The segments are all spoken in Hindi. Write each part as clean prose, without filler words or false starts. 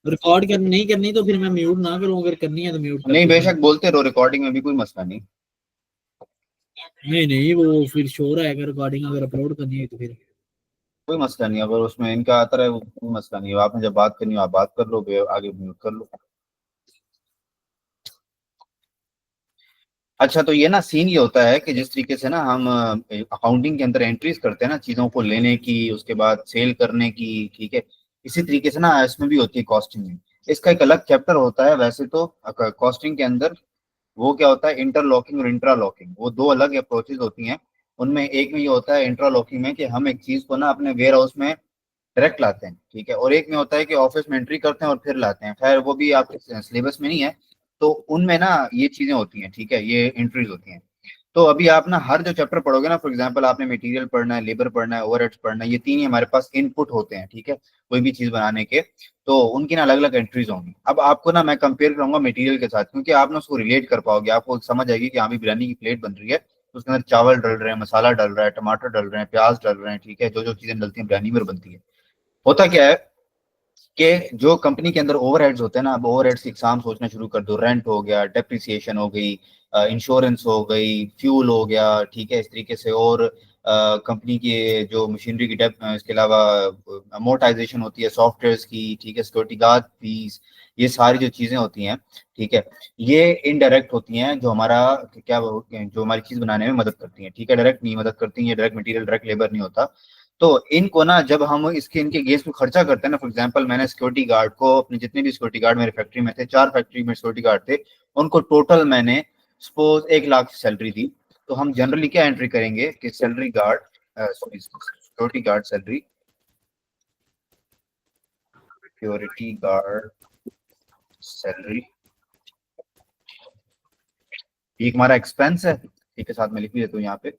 रिकॉर्ड कर नहीं करनी तो फिर मैं म्यूट ना करूँ, अगर करनी है तो म्यूट कर नहीं दूंगा। बेशक बोलते रहो, रिकॉर्डिंग में भी कोई मसला नहीं। नहीं नहीं, वो फिर शोर आएगा, रिकॉर्डिंग अगर अपलोड करनी है तो फिर। कोई मसला नहीं, अगर उसमें इनका आता है वो कोई मसला नहीं है, आपने जब बात करनी हो आप बात कर लो, आगे म्यूट कर लो। अच्छा, तो ये ना सीन ये होता है कि जिस तरीके से ना हम अकाउंटिंग के अंदर एंट्रीज करते हैं ना चीजों को लेने की, उसके बाद सेल करने की, ठीक है, इसी तरीके से ना इसमें भी होती है कॉस्टिंग में। इसका एक अलग चैप्टर होता है वैसे तो कॉस्टिंग के अंदर। वो क्या होता है, इंटरलॉकिंग और इंट्रालॉकिंग, वो दो अलग अप्रोचेज होती हैं। उनमें एक में ये होता है इंट्रालॉकिंग में कि हम एक चीज को ना अपने वेयर हाउस में डायरेक्ट लाते हैं, ठीक है, और एक में होता है कि ऑफिस में एंट्री करते हैं और फिर लाते हैं, खैर वो भी आपके सिलेबस में नहीं है। तो उनमें ना ये चीजें होती हैं, ठीक है, ये एंट्रीज होती हैं। तो अभी आप ना हर जो चैप्टर पढ़ोगे ना, फॉर एग्जांपल आपने मटेरियल पढ़ना है, लेबर पढ़ना है, ओवरहेड्स पढ़ना है, ये तीन ही हमारे पास इनपुट होते हैं, ठीक है, कोई भी चीज बनाने के। तो उनकी ना अलग अलग एंट्रीज होंगी। अब आपको ना मैं कंपेयर करूंगा मटेरियल के साथ, क्योंकि आप ना उसको रिलेट कर पाओगे, आपको समझ आएगी कि हाँ भी बिरयानी की प्लेट बन रही है, तो उसके अंदर चावल डल रहे हैं, मसाला डल रहा है, टमाटर डल रहे हैं, प्याज डल रहे हैं, ठीक है, जो जो चीजें डलती हैं बिरयानी में बनती है। होता क्या है कि जो कंपनी के अंदर ओवरहेड्स होते हैं ना, अब ओवरहेड्स की एग्जाम सोचना शुरू कर दो, रेंट हो गया, डेप्रिसिएशन हो गई, इंश्योरेंस हो गई, फ्यूल हो गया, ठीक है, इस तरीके से, और कंपनी की जो मशीनरी की डेप, इसके अलावा अमोर्टाइजेशन होती है सॉफ्टवेयर की, ठीक है, सिक्योरिटी गार्ड फीस, ये सारी जो चीजें होती हैं, ठीक है, ये इनडायरेक्ट होती हैं, जो हमारा क्या जो हमारी चीज बनाने में मदद करती हैं, ठीक है, डायरेक्ट नहीं मदद करती हैं, ये डायरेक्ट मटेरियल डायरेक्ट लेबर नहीं होता। तो इनको ना जब हम इसके इनके गेस में खर्चा करते हैं ना, फॉर एग्जांपल मैंने सिक्योरिटी गार्ड को, अपने जितने भी सिक्योरिटी गार्ड मेरे फैक्ट्री में थे, 4 फैक्ट्री में सिक्योरिटी गार्ड थे, उनको टोटल मैंने सपोज 1 लाख सैलरी दी। तो हम जनरली क्या एंट्री करेंगे कि salary guard, sorry, security guard salary, security guard salary, एक हमारा एक्सपेंस है, ठीक है, साथ में लिख भी देता हूँ यहाँ पे,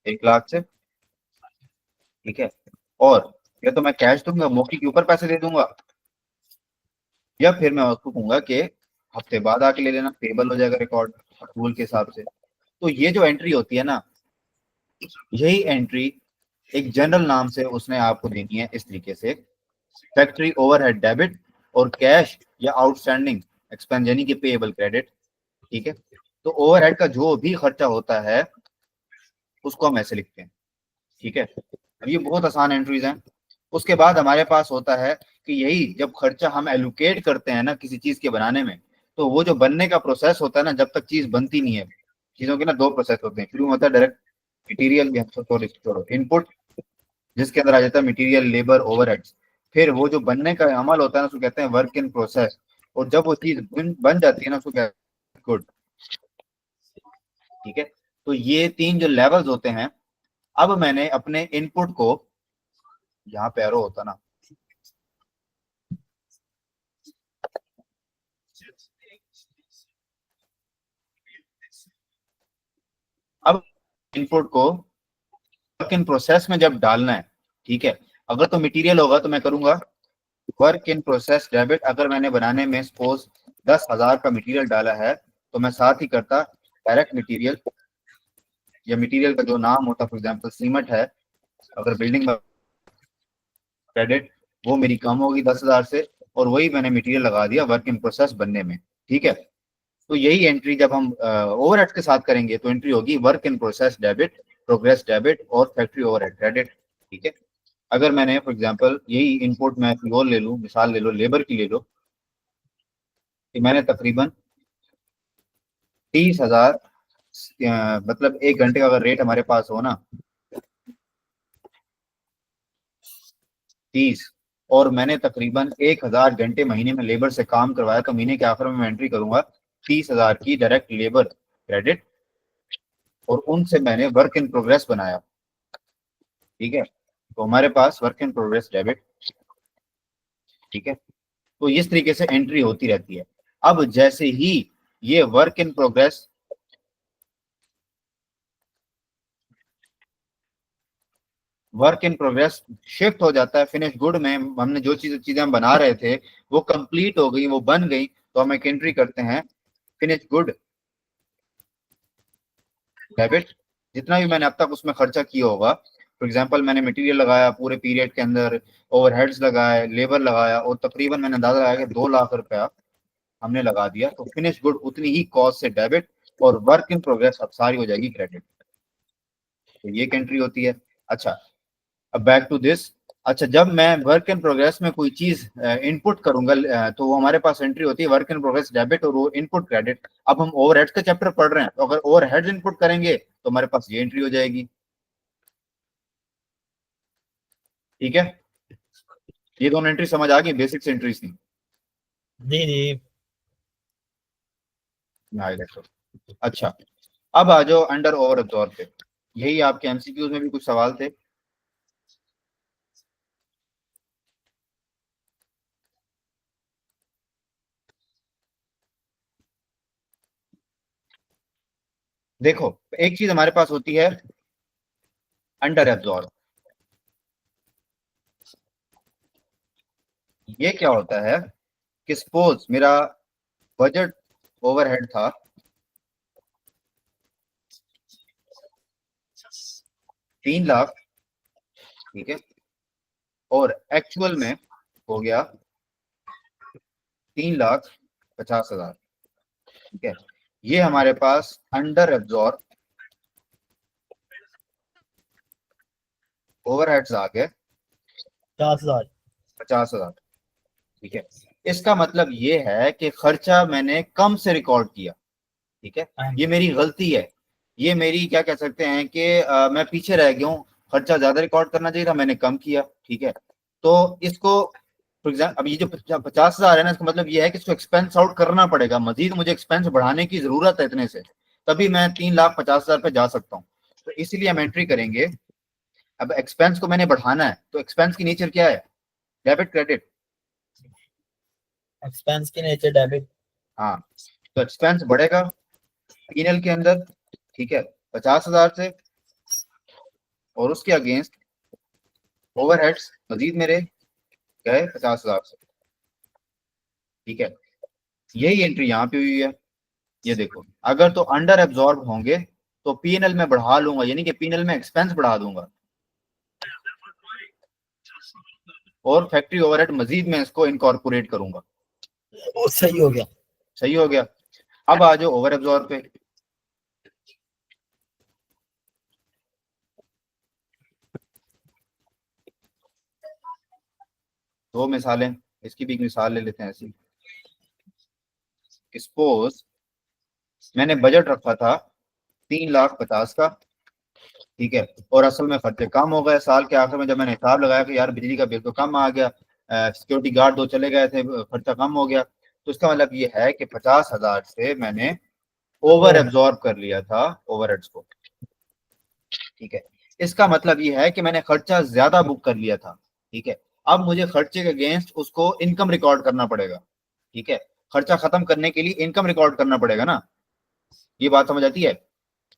1 लाख से, ठीक है, और या तो मैं कैश दूंगा, मौके के ऊपर पैसे दे दूंगा, या फिर मैं उसको कहूंगा कि हफ्ते बाद आके ले लेना, पेबल हो जाएगा रिकॉर्ड अप्रूवल के हिसाब से। तो ये जो एंट्री होती है ना, यही एंट्री एक जनरल नाम से उसने आपको देनी है इस तरीके से, फैक्ट्री ओवरहेड डेबिट और कैश या आउटस्टैंडिंग एक्सपेंस यानी कि पेएबल क्रेडिट, ठीक है। तो ओवरहेड का जो भी खर्चा होता है उसको हम ऐसे लिखते हैं, ठीक है। अब ये बहुत आसान एंट्रीज हैं। उसके बाद हमारे पास होता है कि यही जब खर्चा हम एलोकेट करते हैं ना किसी चीज के बनाने में, तो वो जो बनने का प्रोसेस होता है ना, जब तक चीज बनती नहीं है, चीजों के ना दो प्रोसेस होते हैं, शुरू में होता है डायरेक्ट मटीरियल या सॉरी छोड़ो इनपुट, जिसके अंदर आ जाता है मटीरियल, लेबर, ओवरहेड्स। फिर वो जो बनने का अमल होता है ना उसको कहते हैं वर्क इन प्रोसेस। और जब वो चीज बन जाती है ना उसको कहते हैं गुड, ठीक है। तो ये तीन जो लेवल्स होते हैं। अब मैंने अपने इनपुट को, यहाँ पे एरो होता ना, अब इनपुट को वर्क इन प्रोसेस में जब डालना है, ठीक है, अगर तो मटेरियल होगा तो मैं करूंगा वर्क इन प्रोसेस डेबिट। अगर मैंने बनाने में सपोज 10,000 का मटेरियल डाला है, तो मैं साथ ही करता डायरेक्ट मटेरियल, या मटेरियल का जो नाम होता, फॉर एग्जांपल सीमेंट है, अगर बिल्डिंग क्रेडिट, वो मेरी कम होगी 10,000 से, और वही मैंने मटेरियल लगा दिया वर्क इन प्रोसेस बनने में, ठीक है। तो यही एंट्री जब हम ओवरहेड के साथ करेंगे तो एंट्री होगी work in process debit, progress debit और फैक्ट्री ओवरहेड क्रेडिट, ठीक है। अगर मैंने फॉर एग्जांपल यही इनपुट मैं कोई और ले लूं, मिसाल ले लो लेबर की ले लो, कि मैंने तकरीबन 30,000, मतलब 1 घंटे का अगर रेट हमारे पास हो ना 30, और मैंने तकरीबन 1,000 घंटे महीने में लेबर से काम करवाया, तो महीने के आखिर में मैं एंट्री करूंगा 30,000 की डायरेक्ट लेबर क्रेडिट, और उनसे मैंने वर्क इन प्रोग्रेस बनाया, ठीक है। तो हमारे पास वर्क इन प्रोग्रेस डेबिट, ठीक है। तो इस तरीके से एंट्री होती रहती है। अब जैसे ही ये वर्क इन प्रोग्रेस शिफ्ट हो जाता है फिनिश गुड में, हमने जो चीजें हम बना रहे थे वो कंप्लीट हो गई, वो बन गई, तो हम एक एंट्री करते हैं फिनिश गुड डेबिट। जितना भी मैंने अब तक उसमें खर्चा किया होगा फॉर एग्जांपल मैंने मटेरियल लगाया पूरे पीरियड के अंदर, ओवरहेड्स लगाए, लेबर लगाया, और तकरीबन मैंने अंदाजा लगाया कि 2 लाख रुपया हमने लगा दिया, तो फिनिश गुड उतनी ही कॉस्ट से डेबिट, और वर्क इन प्रोग्रेस अब सारी हो जाएगी क्रेडिट। तो ये एक एंट्री होती है। अच्छा, अब बैक टू दिस। अच्छा, जब मैं वर्क इन प्रोग्रेस में कोई चीज इनपुट करूंगा, तो वो हमारे पास एंट्री होती है वर्क इन प्रोग्रेस डेबिट और वो इनपुट क्रेडिट। अब हम ओवरहेड्स का चैप्टर पढ़ रहे हैं, तो अगर ओवरहेड्स इनपुट करेंगे तो हमारे पास ये एंट्री हो जाएगी। ठीक है, ये दोनों एंट्री समझ आ गई, बेसिक्स एंट्रीज थी। जी जी। अच्छा, अब आ जाओ अंडर ओवर एब्जॉर्ब पे। यही आपके एमसीक्यूज में भी कुछ सवाल थे। देखो, एक चीज हमारे पास होती है अंडर एब्जॉर्ब। ये क्या होता है कि सपोज मेरा बजट ओवरहेड था 3 लाख, ठीक है, और एक्चुअल में हो गया 3,50,000, ठीक है। ये हमारे पास अंडर एब्जॉर्ब ओवरहेड्स आ गए 50,000। 50,000, ठीक है। इसका मतलब ये है कि खर्चा मैंने कम से रिकॉर्ड किया, ठीक है। ये मेरी गलती है, ये मेरी क्या कह सकते हैं कि मैं पीछे रह गया हूँ, खर्चा ज्यादा रिकॉर्ड करना चाहिए था, मैंने कम किया, ठीक है। तो इसको फॉर एग्जाम्पल, अब ये जो 50,000 है ना, इसका मतलब ये है कि इसको एक्सपेंस आउट करना पड़ेगा, मजीद मुझे एक्सपेंस बढ़ाने की जरूरत है इतने से, तभी मैं 3,50,000 पे जा सकता हूँ। तो इसीलिए हम एंट्री करेंगे। अब एक्सपेंस को मैंने बढ़ाना है, तो एक्सपेंस की नेचर क्या है? Debit credit. एक्सपेंस की नेचर डेबिट। हाँ, तो एक्सपेंस बढ़ेगा पीएनएल के अंदर, ठीक है, 50,000 से, और उसके अगेंस्ट ओवरहेड्स मजीद मेरे गए 50,000 से, ठीक है। यही एंट्री यहाँ पे हुई है। ये देखो, अगर तो अंडर एब्जॉर्ब होंगे तो पीएनएल में बढ़ा लूंगा, यानी कि पीएनएल में एक्सपेंस बढ़ा दूंगा, और फैक्ट्री ओवरहेड मजीद में इसको इनकॉर्पोरेट करूंगा। वो सही हो गया। सही हो गया। अब आ जाओ ओवर एब्जॉर्ब पे। दो मिसालें, इसकी भी एक मिसाल ले लेते हैं ऐसी। सपोज मैंने बजट रखा था 3,50,000 का, ठीक है, और असल में खर्चे कम हो गए साल के आखिर में, जब मैंने हिसाब लगाया कि यार बिजली का बिल तो कम आ गया, सिक्योरिटी गार्ड 2 चले गए थे, खर्चा कम हो गया, तो इसका मतलब ये है कि 50,000 से मैंने ओवर एब्जॉर्ब कर लिया था ओवरहेड्स को, ठीक है। इसका मतलब ये है कि मैंने खर्चा ज्यादा बुक कर लिया था, ठीक है। अब मुझे खर्चे के अगेंस्ट उसको इनकम रिकॉर्ड करना पड़ेगा, ठीक है। खर्चा खत्म करने के लिए इनकम रिकॉर्ड करना पड़ेगा ना, ये बात समझ आती है?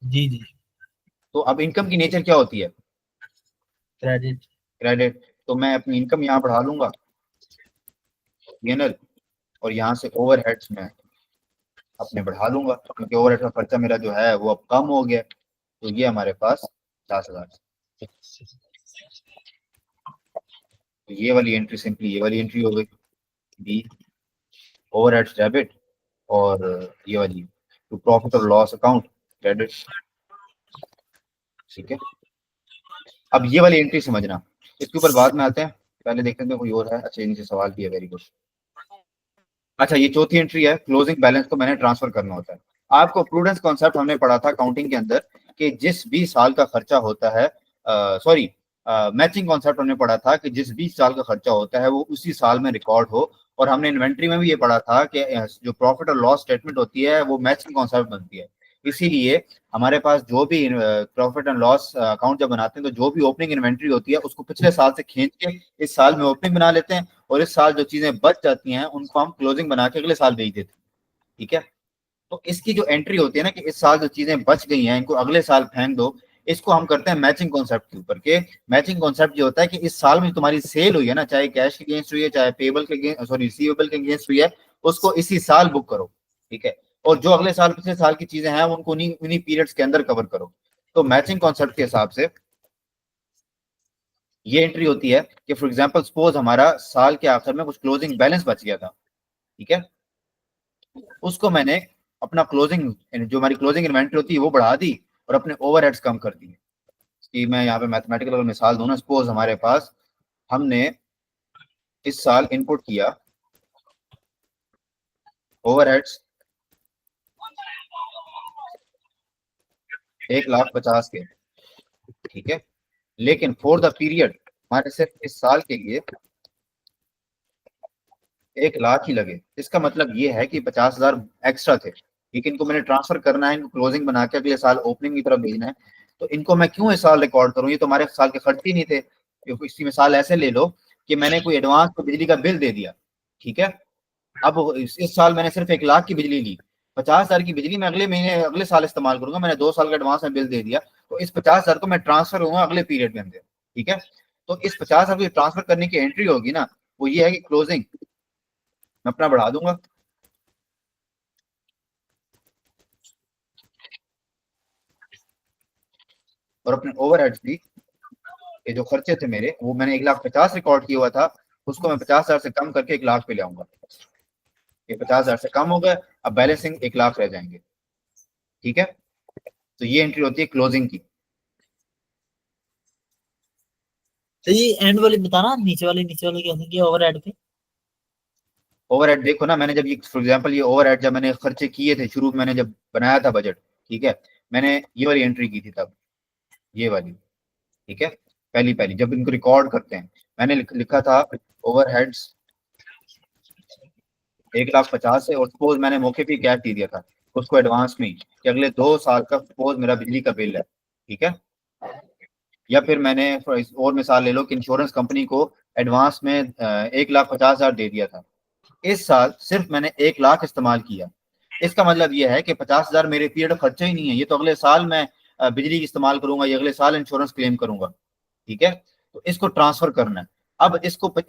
जी जी। तो अब इनकम की नेचर क्या होती है? क्रेडिट। क्रेडिट। तो मैं अपनी इनकम यहाँ बढ़ा लूंगा पीएनएल, और यहाँ से ओवरहेड्स में अपने बढ़ा लूंगा, क्योंकि ओवरहेड का खर्चा मेरा जो है वो अब कम हो गया। तो ये हमारे पास 50,000। तो ये वाली एंट्री सिंपली ये वाली एंट्री हो गई, बी ओवरहेड्स डेबिट, और ये वाली टू प्रॉफिट और लॉस अकाउंट क्रेडिट, ठीक है। अब ये वाली एंट्री समझना, इसके ऊपर बाद में आते हैं, पहले देखते हैं कोई और है। अच्छा, इनसे सवाल भी है, वेरी गुड। अच्छा, ये चौथी एंट्री है, क्लोजिंग बैलेंस को मैंने ट्रांसफर करना होता है। आपको प्रूडेंस कॉन्सेप्ट हमने पढ़ा था अकाउंटिंग के अंदर, कि जिस भी साल का खर्चा होता है, सॉरी, मैचिंग कॉन्सेप्ट हमने पढ़ा था कि जिस 20 साल का खर्चा होता है वो उसी साल में रिकॉर्ड हो। और हमने इन्वेंट्री में भी ये पढ़ा था कि जो प्रॉफिट और लॉस स्टेटमेंट होती है वो मैचिंग कॉन्सेप्ट बनती है। इसीलिए हमारे पास जो भी प्रॉफिट एंड लॉस अकाउंट जब बनाते हैं, तो जो भी ओपनिंग इन्वेंट्री होती है उसको पिछले साल से खींच के इस साल में ओपनिंग बना लेते हैं, और इस साल जो चीजें बच जाती हैं उनको हम क्लोजिंग बना के अगले साल भेज देते हैं, ठीक है। तो इसकी जो एंट्री होती है ना, कि इस साल जो चीजें बच गई हैं इनको अगले साल फेंक दो, इसको हम करते हैं मैचिंग कॉन्सेप्ट के ऊपर के। मैचिंग कॉन्सेप्ट ये होता है कि इस साल में तुम्हारी सेल हुई है ना, चाहे कैश के अगेंस्ट हुई है, चाहे पेबल के सॉरी रिसीवेबल के अगेंस्ट हुई है, उसको इसी साल बुक करो, ठीक है। और जो अगले साल पिछले साल की चीजें हैं उनको उन्हीं पीरियड्स के अंदर कवर करो। तो मैचिंग कॉन्सेप्ट के हिसाब से ये एंट्री होती है कि फॉर एग्जांपल सपोज हमारा साल के आखिर में कुछ क्लोजिंग बैलेंस बच गया था, ठीक है, उसको मैंने अपना क्लोजिंग जो हमारी क्लोजिंग इन्वेंट्री होती है वो बढ़ा दी और अपने ओवरहेड्स कम कर दिए। कि मैं यहाँ पे मैथमेटिकल अगर मिसाल दूं ना, सपोज हमारे पास हमने इस साल इनपुट किया ओवरहेड्स 1,50,000 के, ठीक है, लेकिन फॉर द पीरियड हमारे सिर्फ इस साल के लिए 1,00,000 ही लगे। इसका मतलब ये है कि 50,000 एक्स्ट्रा थे, लेकिन इनको मैंने ट्रांसफर करना है, इनको क्लोजिंग बना के अगले साल ओपनिंग की तरफ भेजना है, तो इनको मैं क्यों इस साल रिकॉर्ड करूं, ये तो हमारे साल के खर्च ही नहीं थे। इसी मिसाल ऐसे ले लो कि मैंने कोई एडवांस को बिजली का बिल दे दिया, ठीक है, अब इस साल मैंने सिर्फ 1,00,000 की बिजली ली, 50,000 की बिजली मैं अगले महीने अगले साल इस्तेमाल करूंगा, मैंने 2 साल का एडवांस में बिल दे दिया, तो इस 50,000 को मैं ट्रांसफर होगा अगले पीरियड के अंदर, ठीक है। तो इस 50,000 को ट्रांसफर करने की एंट्री होगी ना, वो ये है कि क्लोजिंग मैं अपना बढ़ा दूंगा, और अपने ओवरहेड्स भी, ये जो खर्चे थे मेरे वो मैंने 1,50,000 रिकॉर्ड किया हुआ था, उसको मैं 50,000 से कम करके 1,00,000 पे ले आऊंगा। ये 50,000 से कम हो गए, अब बैलेंसिंग 1,00,000 रह जाएंगे, ठीक है। तो ये एंट्री होती है क्लोजिंग की। तो ये एंड वाली बताना, नीचे वाले कैसे किया ओवरहेड पे। ओवरहेड देखो ना, मैंने जब ये फॉर एग्जांपल ये ओवरहेड जब मैंने खर्चे किए थे शुरू में, मैंने जब बनाया था बजट, ठीक है, मैंने ये वाली एंट्री की थी तब, ये वाली, ठीक है, पहली पहली जब इनको रिकॉर्ड करते हैं, मैंने लिखा था ओवरहेड्स 1,50,000 से, और सपोज मैंने मौके पे कैश दे दिया था उसको एडवांस में कि अगले 2 साल का सपोज मेरा बिजली का बिल है, ठीक है। या फिर मैंने और मिसाल ले लो कि इंश्योरेंस कंपनी को एडवांस में 1,50,000 दे दिया था, इस साल सिर्फ मैंने 1,00,000 इस्तेमाल किया। इसका मतलब यह है कि 50,000 मेरे पीरियड खर्चा ही नहीं है, ये तो अगले साल मैं बिजली इस्तेमाल करूंगा, ये अगले साल इंश्योरेंस क्लेम करूंगा, ठीक है। तो इसको ट्रांसफर करना है। अब इसको हुआ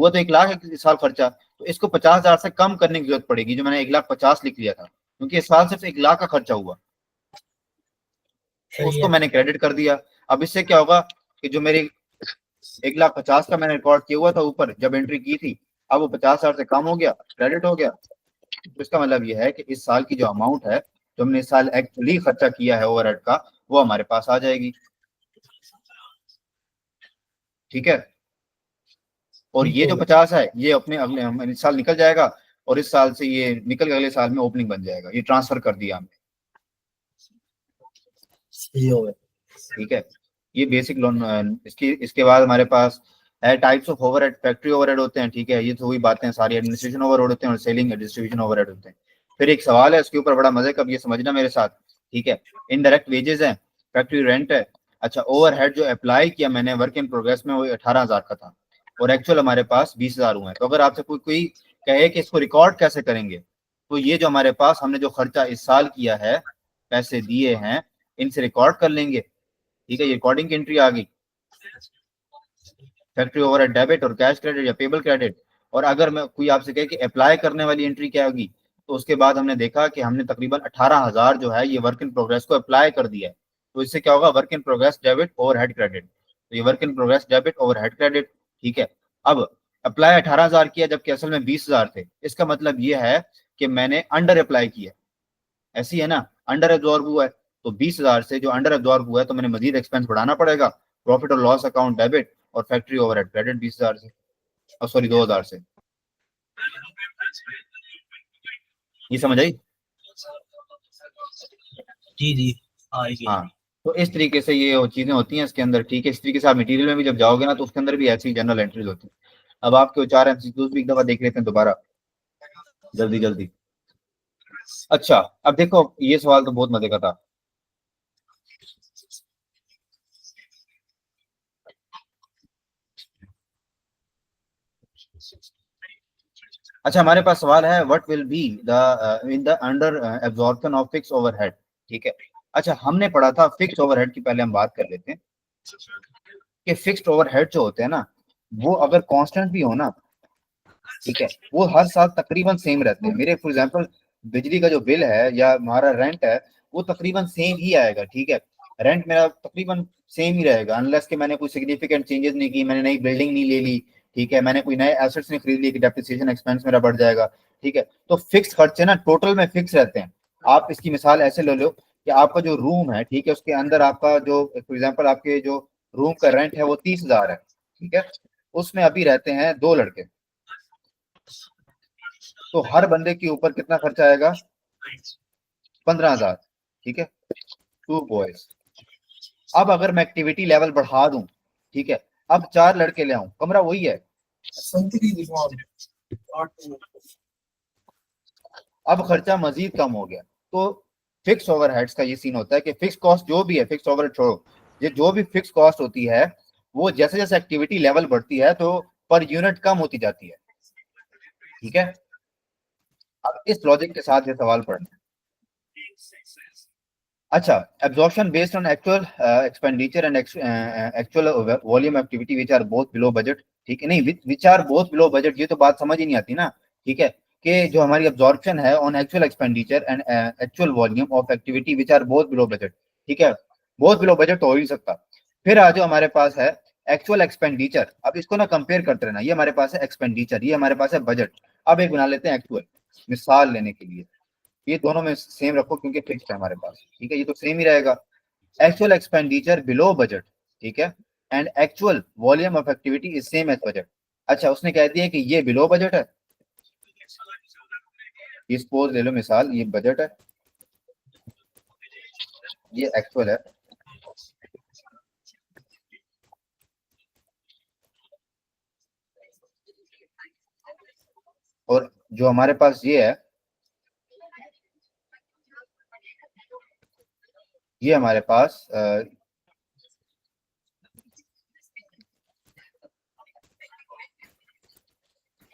तो 1,00,000 है इस साल खर्चा, तो इसको 50,000 से कम करने की जरूरत पड़ेगी, जो मैंने 1,50,000 लिख लिया था, क्योंकि इस साल सिर्फ 1,00,000 का खर्चा हुआ, सही उसको है। मैंने क्रेडिट कर दिया। अब इससे क्या होगा कि जो मेरी 1,50,000 का मैंने रिकॉर्ड किया हुआ था ऊपर जब एंट्री की थी, अब वो 50,000 से कम हो गया, क्रेडिट हो गया। तो इसका मतलब ये है कि इस साल की जो अमाउंट है, जो हमने इस साल एक्चुअली खर्चा किया है ओवरहेड का, वो हमारे पास आ जाएगी, ठीक है। और ठीक ये हो जो गया। 50 है ये अपने अगले इस साल निकल जाएगा, और इस साल से ये निकल के अगले साल में ओपनिंग बन जाएगा, ये ट्रांसफर कर दिया हमने, सही हो गया। ठीक है। ये बेसिक लोन। इसके बाद हमारे पास है types of overhead, factory overhead होते हैं, ठीक है, ये तो वही बातें सारी, एडमिनिस्ट्रेशन ओवरहेड होते हैं और सेलिंग डिस्ट्रीब्यूशन ओवरहेड होते हैं। फिर एक सवाल है उसके ऊपर बड़ा मजे का, अब ये समझना मेरे साथ, ठीक है। इनडायरेक्ट वेजेस है, फैक्ट्री रेंट है। अच्छा, ओवरहेड जो अप्लाई किया मैंने वर्क इन प्रोग्रेस में, वो 18,000 का था, और एक्चुअल हमारे पास 20,000 हुए हैं। तो अगर आपसे कोई कहे कि इसको रिकॉर्ड कैसे करेंगे, तो ये जो हमारे पास हमने जो खर्चा इस साल किया है, पैसे दिए हैं, इनसे रिकॉर्ड कर लेंगे, ठीक है। ये रिकॉर्डिंग की एंट्री आ गई, फैक्ट्री ओवर डेबिट और कैश क्रेडिट या पेबल क्रेडिट। और अगर मैं कोई आपसे कहे कि अप्लाई करने वाली एंट्री क्या होगी, तो उसके बाद हमने देखा कि हमने तकरीबन 18,000 जो है ये वर्क इन प्रोग्रेस को अप्लाई कर दिया है, तो इससे क्या होगा, work in progress debit over head credit, तो ये work in progress debit over head credit, ठीक है। अब अप्लाई 18,000 किया जबकि असल में 20,000 थे, इसका मतलब ये है कि मैंने अंडर अप्लाई किया, ऐसी है ना, अंडर एब्जॉर्ब हुआ है, तो 20,000 से जो अंडर एब्जॉर्ब हुआ है तो मैंने मजीद एक्सपेंस बढ़ाना पड़ेगा, प्रॉफिट और लॉस अकाउंट डेबिट और फैक्ट्री ओवरहेड क्रेडिट 20,000 से, और सॉरी 2,000 से। ये समझ आई? जी जी, आएगी। हाँ, तो इस तरीके से ये चीजें होती हैं इसके अंदर, ठीक है। इस तरीके से आप मटेरियल में भी जब जाओगे ना, तो उसके अंदर भी ऐसी जनरल एंट्रीज होती हैं। अब आपके 4 MCQs भी एक दफा देख लेते हैं दोबारा, जल्दी जल्दी। अच्छा, अब देखो ये सवाल तो बहुत मजे का था। अच्छा, हमारे पास सवाल है, what will be the in the under absorption of fix overhead, ठीक है। अच्छा, हमने पढ़ा था फिक्स ओवरहेड की, पहले हम बात कर लेते हैं कि फिक्स्ड ओवरहेड जो होते हैं ना, वो अगर कांस्टेंट भी हो ना, ठीक है, वो हर साल तकरीबन सेम रहते हैं। मेरे फॉर एग्जांपल बिजली का जो बिल है या हमारा रेंट है, वो तकरीबन सेम ही आएगा, ठीक है। रेंट मेरा तकरीबन सेम ही रहेगा, अनलेस कि मैंने कोई सिग्निफिकेंट चेंजेस नहीं की, मैंने नई बिल्डिंग नहीं ले ली, ठीक है, मैंने कोई नए एसेट्स नहीं खरीद लिए कि डेप्रिसिएशन एक्सपेंस मेरा बढ़ जाएगा, ठीक है। तो फिक्स खर्चे ना टोटल में फिक्स रहते हैं। आप इसकी मिसाल ऐसे ले लो कि आपका जो रूम है, ठीक है, उसके अंदर आपका जो फॉर एग्जाम्पल आपके जो रूम का रेंट है वो 30,000 है, ठीक है, उसमें अभी रहते हैं 2 लड़के, तो हर बंदे के ऊपर कितना खर्चा आएगा, 15,000, ठीक है, 2 बॉयज। अब अगर मैं एक्टिविटी लेवल बढ़ा दूं, ठीक है, अब 4 लड़के ले आऊं, कमरा वही है, अब खर्चा मजीद कम हो गया। तो फिक्स ओवरहेड्स का ये सीन होता है कि फिक्स कॉस्ट जो भी है, फिक्स ओवरहेड छोड़ो, ये जो भी फिक्स कॉस्ट होती है वो जैसे जैसे एक्टिविटी लेवल बढ़ती है तो पर यूनिट कम होती जाती है, ठीक है। अब इस लॉजिक के साथ ये सवाल पढ़ना। अच्छा, absorption based on actual expenditure and actual volume activity which are both below budget, ठीक है, नहीं which are both below budget, ये तो बात समझ ही नहीं आती ना, ठीक है, कि जो हमारी absorption है on actual expenditure and actual volume of activity which are both below budget, ठीक है, both below budget तो हो ही सकता। फिर आज जो हमारे पास है एक्चुअल एक्सपेंडिचर, अब इसको ना कंपेयर करते रहना, ये हमारे पास है एक्सपेंडिचर, ये हमारे पास है बजट। अब एक बना लेते हैं एक्चुअल, मिसाल लेने के लिए, ये दोनों में सेम रखो क्योंकि फिक्स्ड है हमारे पास, ठीक है, ये तो सेम ही रहेगा। एक्चुअल एक्सपेंडिचर बिलो बजट, ठीक है, and actual volume of activity is same as budget. अच्छा, उसने कह दिया कि ये बिलो बजट है, ये सपोज ले लो मिसाल, ये बजट है, ये एक्चुअल है, और जो हमारे पास ये है, ये हमारे पास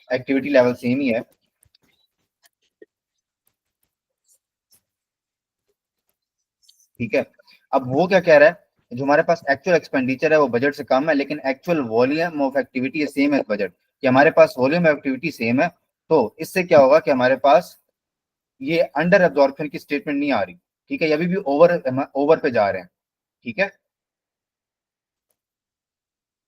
एक्टिविटी लेवल सेम ही है, ठीक है। अब वो क्या कह रहा है, जो हमारे पास एक्चुअल एक्सपेंडिचर है वो बजट से कम है, लेकिन actual volume of activity same है बजट, कि हमारे पास वॉल्यूम ऑफ एक्टिविटी सेम है, तो इससे क्या होगा कि हमारे पास ये अंडर एब्जॉर्प्शन की स्टेटमेंट नहीं आ रही, ठीक है, ये अभी भी ओवर ओवर पे जा रहे हैं, ठीक है।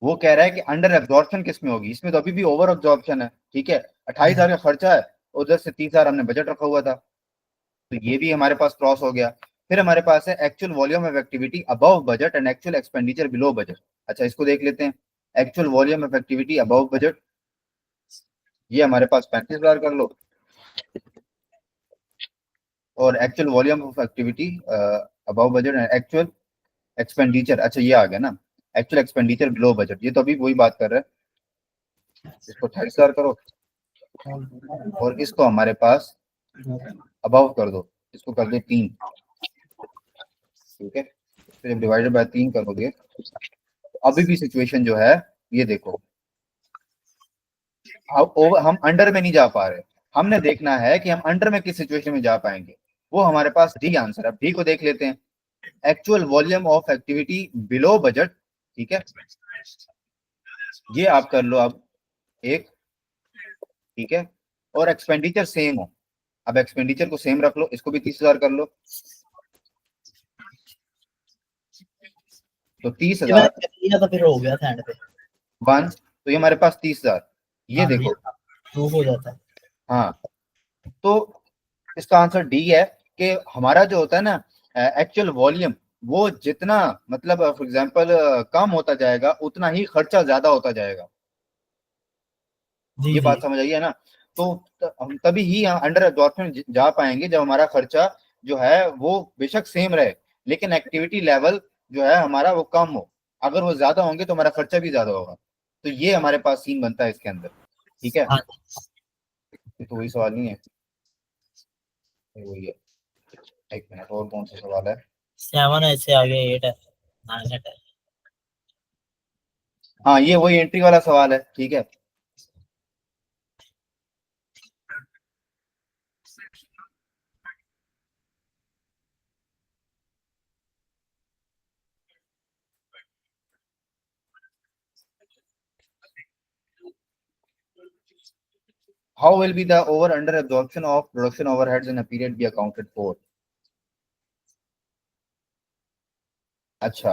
वो कह रहा है कि अंडर एब्जॉर्प्शन किस में होगी, इसमें तो अभी भी ओवर एब्जॉर्प्शन है, ठीक है, 28,000 का खर्चा है, उधर से 30,000 हमने बजट रखा हुआ था, तो ये भी हमारे पास क्रॉस हो गया। फिर हमारे पास है actual volume of activity above budget and actual expenditure below budget. अच्छा, इसको देख लेते हैं, actual volume of activity above budget, ये हमारे पास 35,000 कर लो, और actual volume of activity above budget and actual expenditure, अच्छा ये आ गया ना, एक्चुअल एक्सपेंडिचर बिलो बजट, ये तो अभी वही बात कर रहा है, इसको 28,000 करो, और इसको हमारे पास अबव कर दो, इसको कर दो 3, ठीक है, तो जब डिवाइडेड बाय 3 करोगे तो अभी भी सिचुएशन जो है, ये देखो, हम अंडर में नहीं जा पा रहे, हमने देखना है कि हम अंडर में किस सिचुएशन में जा पाएंगे, वो हमारे पास डी आंसर है। अब डी को देख लेते हैं, actual volume of activity below budget, ठीक है, ये आप कर लो अब एक, ठीक है, और एक्सपेंडिचर सेम हो, अब एक्सपेंडिचर को सेम रख लो, इसको भी 30,000 कर लो, तो 30,000 तो फिर हो गया था एंड पे। वन, तो ये हमारे पास 30,000, ये देखो, प्रूफ हो जाता है। हाँ, तो इसका आंसर डी है, कि हमारा जो होता है ना एक्चुअल वॉल्यूम, वो जितना मतलब फॉर एग्जांपल कम होता जाएगा उतना ही खर्चा ज्यादा होता जाएगा, ये बात समझ आई है ना। तो हम तभी ही अंडर एब्जॉर्प्शन जा पाएंगे जब हमारा खर्चा जो है वो बेशक सेम रहे, लेकिन एक्टिविटी लेवल जो है हमारा वो कम हो, अगर वो ज्यादा होंगे तो हमारा खर्चा भी ज्यादा होगा, तो ये हमारे पास सीन बनता है इसके अंदर, ठीक है। हाँ, ये तो वही सवाल नहीं है, ये वही है। एक मिनट, और कौन सा सवाल है, 7 है, इससे आगे 8 है, 9 है। हाँ ये वही एंट्री वाला सवाल है, ठीक है। How will be the over under absorption of production overheads in a period be accounted for? अच्छा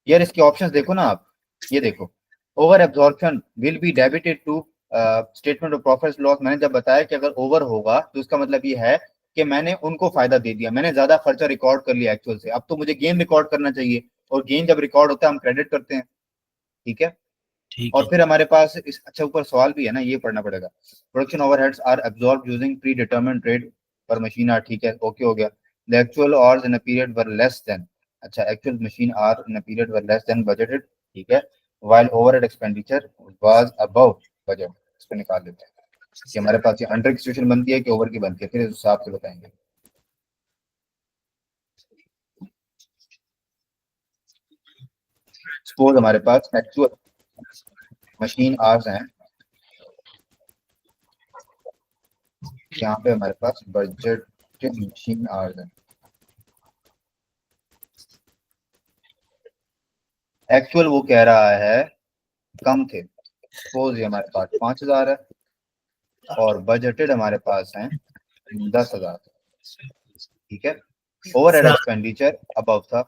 यार इसके ऑप्शंस देखो ना आप, ये देखो, over absorption will be debited to statement of profit loss. मैंने जब बताया कि अगर ओवर होगा तो इसका मतलब ये है कि मैंने उनको फायदा दे दिया, मैंने ज्यादा खर्चा रिकॉर्ड कर लिया एक्चुअल से, अब तो मुझे गेन रिकॉर्ड करना चाहिए, और गेन जब रिकॉर्ड होता है हम क्रेडिट करते हैं, ठीक है। ठीक और है। फिर हमारे पास इस अच्छा ऊपर सवाल भी है ना, ये पढ़ना पड़ेगा। Production overheads are absorb using predetermined rate per machine hour, ठीक है, ओके हो गया। The actual hours in a period were less than, अच्छा actual machine hour in a period were less than budgeted, ठीक है, while overhead expenditure was above budget. इसको निकाल लेते हैं कि हमारे पास ये अंडर की सिचुएशन बनती है कि ओवर की बनती है, फिर इस हिसाब से बताएंगे। सपोज हमारे पास एक्चुअल मशीन आवर्स हैं, यहाँ पे हमारे पास बजटेड मशीन आवर्स हैं, एक्चुअल वो कह रहा है कम थे, सपोज ये हमारे पास 5,000 है और बजटेड हमारे पास है 10,000, ठीक है। ओवरहेड एक्सपेंडिचर अबव था,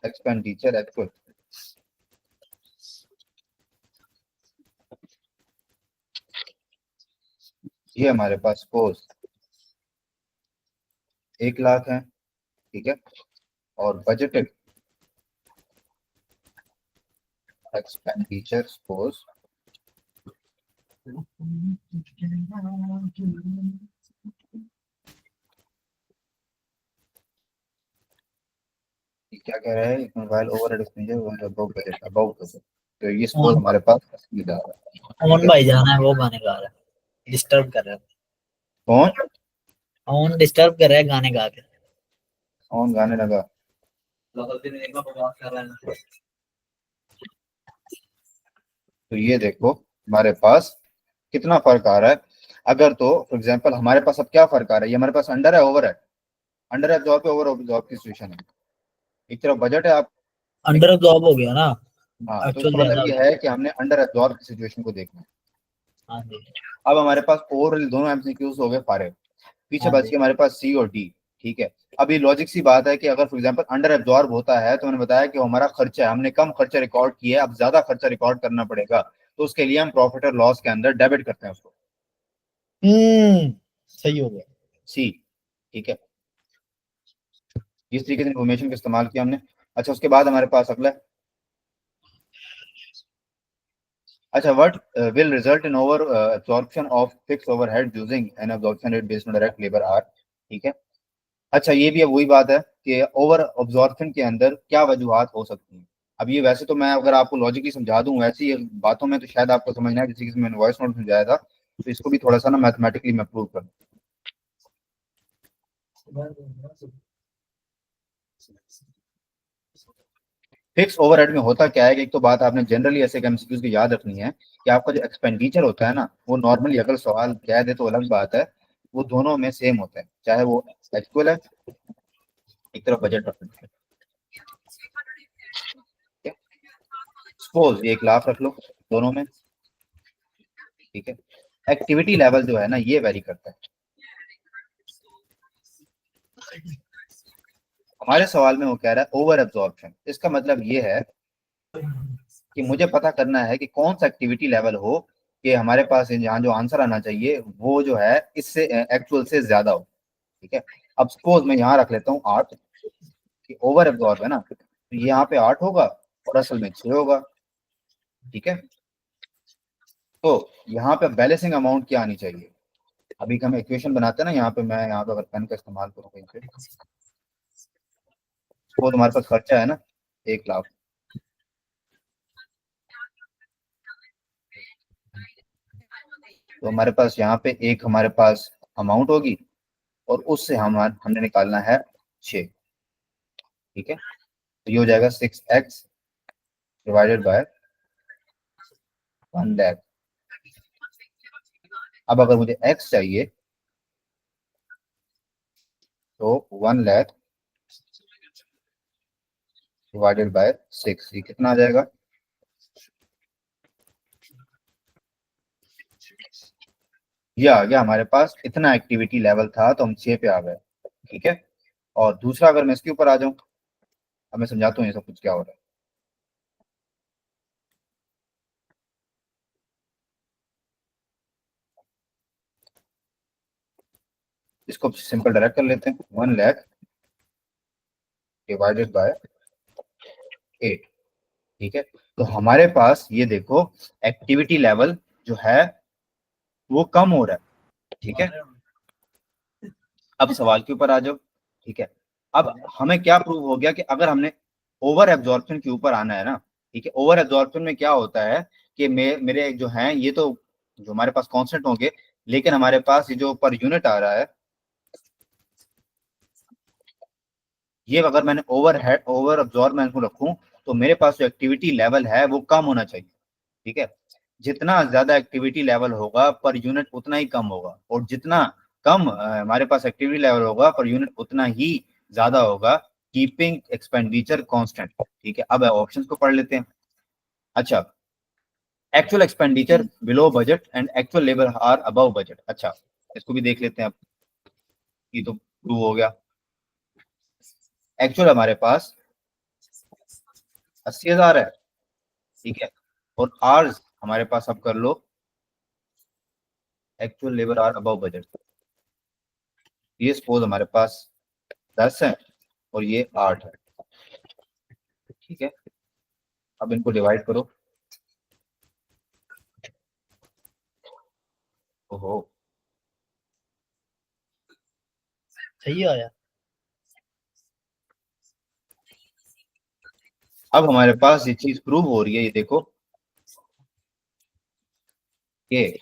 एक्सपेंडिचर एक्चुअल, ये हमारे पास सपोज 1 लाख है, ठीक है, और बजटेड एक्सपेंडिचर सपोज क्या कह रहा है, mobile overhead expenditure above budget, above budget, तो ये सपोज हमारे पास 80,000 है, ठीक अमन है। भाई जाना है, वो गाने गा रहा है, डिस्टर्ब कर रहा है। कौन? अमन डिस्टर्ब कर रहा है गाने गा के। कौन गाने लगा? कर रहा है। तो ये देखो हमारे पास कितना फर्क आ रहा है। अगर तो फॉर एग्जांपल हमारे पास अब क्या फर्क आ रहा है, ये हमारे पास अंडर है ओवर है, अंडर एब्जॉर्ब पे ओवर एब्जॉर्ब की सिचुएशन है, एक तरफ बजट है आप, एक, अंडर जॉब हो गया ना, हाँ, तो एक्चुअल इसका ज्यादा मतलब हो ये गया। है कि हमने अंडर एब्जॉर्ब की सिचुएशन को देखना है। हाँ जी। अब हमारे पास ओवरऑल दोनों एमसीक्यूज हो गए फारे, पीछे हाँ बच जी। के हमारे पास सी और डी, ठीक है। अब ये लॉजिक सी बात है कि अगर फॉर एग्जांपल अंडर एब्जॉर्ब होता है तो मैंने बताया कि वो हमारा खर्चा है, हमने कम खर्चा रिकॉर्ड किया है, अब ज्यादा खर्चा रिकॉर्ड करना पड़ेगा, तो उसके लिए हम प्रॉफिट और लॉस के अंदर डेबिट करते हैं उसको, हम्म, सही हो गया। सी, ठीक है। जिस तरीके से इन्फॉर्मेशन का इस्तेमाल किया हमने। अच्छा उसके बाद हमारे पास अगला है, अच्छा what will result in over absorption of fix overhead using an absorption rate based on direct labour hour, ठीक है। अच्छा ये भी अब वही बात है कि ओवर ऑब्जॉर्प्शन के अंदर क्या वजूहत हो सकती हैं। अब ये वैसे तो मैं अगर आपको लॉजिकली समझा दूं वैसी बातों में तो शायद आपको समझना है, जैसे कि मैंने वॉइस नोट समझाया था, तो इसको भी थोड़ा सा ना मैथमेटिकली मैं प्रूव करूँ। फिक्स ओवरहेड में होता क्या है कि एक तो बात आपने जनरली ऐसे एमसीक्यूज की याद रखनी है कि आपका जो एक्सपेंडिचर होता है ना, वो नॉर्मली अगर सवाल कह दे तो अलग बात है, वो दोनों में सेम होता है, चाहे वो एक्चुअल है, एक तरफ बजट रखना है, सपोज 1 लाख रख लो दोनों में, ठीक है। एक्टिविटी लेवल जो है ना ये वेरी करता है, हमारे सवाल में वो कह रहा है ओवर एब्जॉर्प्शन, इसका मतलब ये है कि मुझे पता करना है कि कौन सा एक्टिविटी लेवल हो कि हमारे पास यहाँ जो आंसर आना चाहिए वो जो है इससे एक्चुअल से ज्यादा हो, ठीक है। अब सपोज मैं यहाँ रख लेता हूँ 8, कि ओवर एब्जॉर्ब है ना, तो ये यहाँ पे 8 होगा और असल में 6 होगा, ठीक है। तो यहाँ पे बैलेंसिंग अमाउंट क्या आनी चाहिए, अभी हम इक्वेशन बनाते हैं ना, यहाँ पे मैं यहाँ पे अगर पेन का इस्तेमाल करूँ कहीं पे, वो तुम्हारे पास खर्चा है ना 1 लाख, तो हमारे पास यहाँ पे एक हमारे पास अमाउंट होगी और उससे हमने निकालना है 6, ठीक है। तो ये हो जाएगा 6x डिवाइडेड बाय 1 लाख। अब अगर मुझे x चाहिए तो 1 लाख डिवाइडेड बाय 6, ये कितना आ जाएगा, ये आ गया हमारे पास, इतना एक्टिविटी लेवल था तो हम 6 पे आ गए, ठीक है। और दूसरा अगर मैं इसके ऊपर आ जाऊं, अब मैं समझाता हूँ ये सब कुछ क्या हो रहा है। इसको सिंपल डायरेक्ट कर लेते हैं, 1 लाख डिवाइडेड बाय 8। ठीक है, तो हमारे पास ये देखो एक्टिविटी लेवल जो है वो कम हो रहा है। ठीक है, अब सवाल के ऊपर आ जाओ। ठीक है, अब हमें क्या प्रूव हो गया कि अगर हमने ओवर एब्जॉर्प्शन के ऊपर आना है ना, ठीक है, ओवर एब्जॉर्प्शन में क्या होता है कि मेरे जो हैं ये तो जो हमारे पास कांस्टेंट होंगे, लेकिन हमारे पास ये जो पर यूनिट आ रहा है, ये अगर मैंने ओवर एब्जॉर्बमेंट को रखूं तो मेरे पास जो एक्टिविटी लेवल है वो कम होना चाहिए। ठीक है, जितना ज्यादा एक्टिविटी लेवल होगा पर यूनिट उतना ही कम होगा, और जितना कम हमारे पास एक्टिविटी लेवल होगा पर यूनिट उतना ही ज्यादा होगा, कीपिंग एक्सपेंडिचर कांस्टेंट। ठीक है, अब ऑप्शंस को पढ़ लेते हैं। अच्छा, actual expenditure below budget and actual labour hour above budget. अच्छा, इसको भी देख लेते हैं। अब ये तो प्रूव हो गया। एक्चुअल हमारे पास 80,000 है। ठीक है, और आर्स हमारे पास अब कर लो actual labour hour above budget. ये सपोज हमारे पास 10 है और ये 8 है। ठीक है, अब इनको डिवाइड करो। ओहो, सही आया। अब हमारे पास ये चीज प्रूव हो रही है, ये देखो कि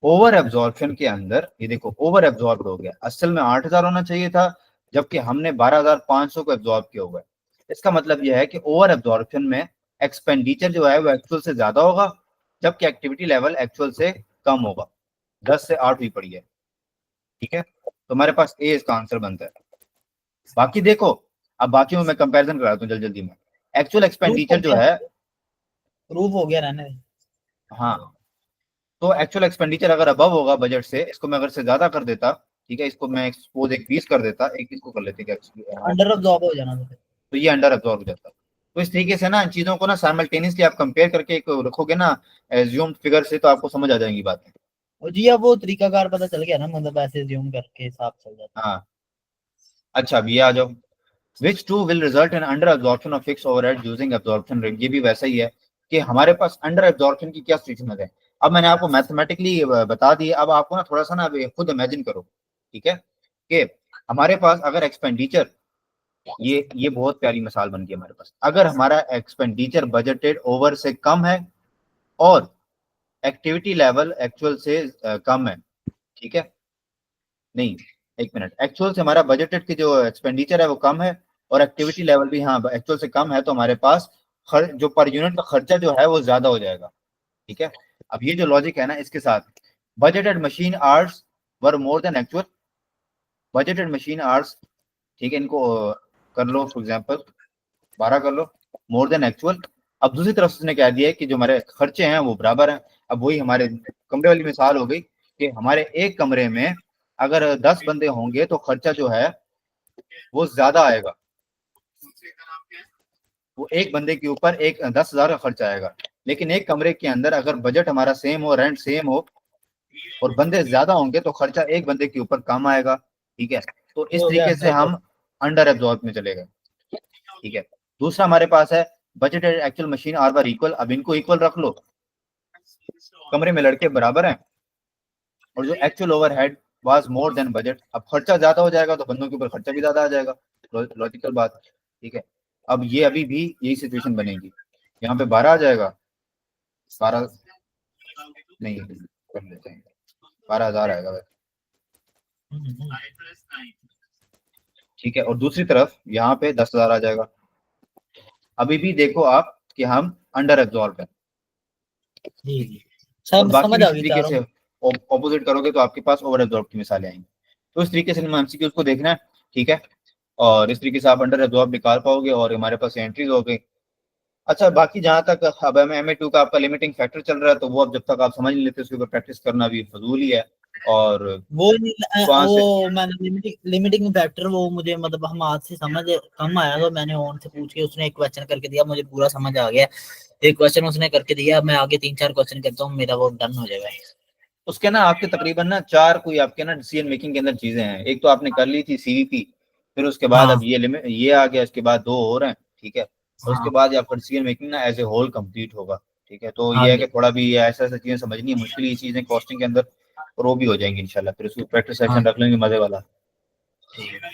ओवर एब्जॉर्प्शन के अंदर ये देखो ओवर एब्जॉर्ब हो गया। असल में 8,000 होना चाहिए था, जबकि हमने 12,500 को एब्जॉर्ब किया हुआ है। इसका मतलब यह है कि ओवर एब्जॉर्प्शन में एक्सपेंडिचर जो है वो एक्चुअल से ज्यादा होगा, जबकि एक्टिविटी लेवल एक्चुअल से कम होगा। 10 से 8 हुई पड़ी है। ठीक है, तो हमारे पास ए इसका आंसर बनता है। बाकी देखो, अब बाकी में मैं कंपैरिजन कराता हूँ जल्दी जल्दी में। एक्चुअल प्रूफ हो एक्सपेंडिचर जो गया, है, प्रूफ हो गया रहने दे। हाँ, तो एक्चुअल एक्सपेंडिचर अगर अबव होगा बजट से, इसको मैं अगर से ज्यादा कर देता, ठीक है, इसको मैं सपोज एक 20 कर देता, एक इसको कर लेते हैं अंडर ऑब्जॉर्ब हो जाना था। तो ये अंडर अब्जॉर्ब हो जाता। तो इस तरीके से ना इन चीजों को ना साइमल्टेनियसली आप कंपेयर करके एक रखोगे ना एज्यूम्ड फिगर से, तो आपको समझ आ जाएंगी बातें। और जी अब वो तरीकाकार पता चल गया ना, मतलब ऐसे ज्यूम करके हिसाब चल जाता हाँ, अच्छा, अब ये आ जाओ, which too will result in under absorption of fix overhead using absorption rate. ये भी वैसा ही है कि हमारे पास अंडर एब्जॉर्प्शन की क्या सिचुएशन है। अब मैंने आपको मैथमेटिकली बता दी, अब आपको ना थोड़ा सा ना अब खुद इमेजिन करो। ठीक है, कि हमारे पास अगर एक्सपेंडिचर, ये बहुत प्यारी मिसाल बन गई हमारे पास, अगर हमारा एक्सपेंडिचर बजटेड ओवर से कम है और एक्टिविटी लेवल एक्चुअल से कम है। ठीक है, नहीं, एक मिनट, एक्चुअल से हमारा बजटेड की जो एक्सपेंडिचर है वो कम है और एक्टिविटी लेवल भी हाँ एक्चुअल से कम है, तो हमारे पास जो पर यूनिट का खर्चा जो है वो ज्यादा हो जाएगा। ठीक है, अब ये जो लॉजिक है ना इसके साथ, budgeted machine hours were more than actual, budgeted machine hours, ठीक है, इनको कर लो फॉर एग्जांपल 12 कर लो, मोर देन एक्चुअल। अब दूसरी तरफ से उसने कह दिया है कि जो हमारे खर्चे हैं वो बराबर हैं। अब वही हमारे कमरे वाली मिसाल हो गई कि हमारे एक कमरे में अगर 10 बंदे होंगे तो खर्चा जो है वो ज्यादा आएगा, वो एक बंदे के ऊपर एक 10,000 का खर्चा आएगा। लेकिन एक कमरे के अंदर अगर बजट हमारा सेम हो, रेंट सेम हो और बंदे ज्यादा होंगे तो खर्चा एक बंदे के ऊपर कम आएगा। ठीक है, तो इस हो गया तरीके से अंडर। हम अंडर एब्जॉर्ब में चले गए। ठीक है, दूसरा हमारे पास है budget and actual machine are bar equal. अब इनको इक्वल रख लो, कमरे में लड़के बराबर हैं और जो actual overhead was more than budget, अब खर्चा ज्यादा हो जाएगा तो बंदों के ऊपर खर्चा भी ज्यादा आ जाएगा। लॉजिकल बात। ठीक है, अब ये अभी भी यही सिचुएशन बनेगी, यहाँ पे 12 आ जाएगा, 12 नहीं कर लेते हैं, 12,000 आएगा वैसे। ठीक है, और दूसरी तरफ यहाँ पे 10,000 आ जाएगा। अभी भी देखो आप कि हम अंडर एब्जॉर्ब है, जी जी, और सब बाकी समझ भी आ इसी गई तरीके चारों। से ऑपोजिट करोगे तो आपके पास ओवर एब्जॉर्ब की मिसालें आएंगी। तो इस तरीके से एमसीक्यूज को देखना है। ठीक है, और इस तरीके से आप अंडर एब्जॉर्ब निकाल पाओगे और हमारे पास एंट्रीज हो गई। अच्छा, बाकी जहां तक अब MA2 का आपका लिमिटिंग फैक्टर चल रहा है, तो वो अब जब तक आप समझ नहीं लेते उसके ऊपर प्रैक्टिस करना भी फजूल ही है। और वो वहां से वो मैंने लिमिटिंग फैक्टर वो मुझे मतलब हम आज से समझ कम आया, तो मैंने ओन से पूछ के उसने एक क्वेश्चन करके दिया, मुझे पूरा समझ आ गया। एक क्वेश्चन उसने करके दिया, मैं आगे 3-4 क्वेश्चन करता हूँ, मेरा वो डन हो जाएगा। उसके ना आपके तकरीबन ना चार कोई आपके ना डिसीजन मेकिंग के अंदर चीजें हैं। एक तो आपने कर ली थी सीवीपी, फिर उसके बाद अब हाँ ये लिमिट ये आ गया, इसके बाद दो और हैं, ठीक है। और उसके हाँ बाद आपका डिसीजन मेकिंग ना एज ए होल कंप्लीट होगा, ठीक है। तो हाँ ये है कि जी थोड़ा भी ऐसा ऐसा चीजें समझनी है, मुश्किल ये चीजें कॉस्टिंग के अंदर, और वो भी हो जाएंगी इंशाल्लाह। फिर उसको प्रैक्टिस हाँ सेशन रख लेंगे मजे वाला। ठीक है।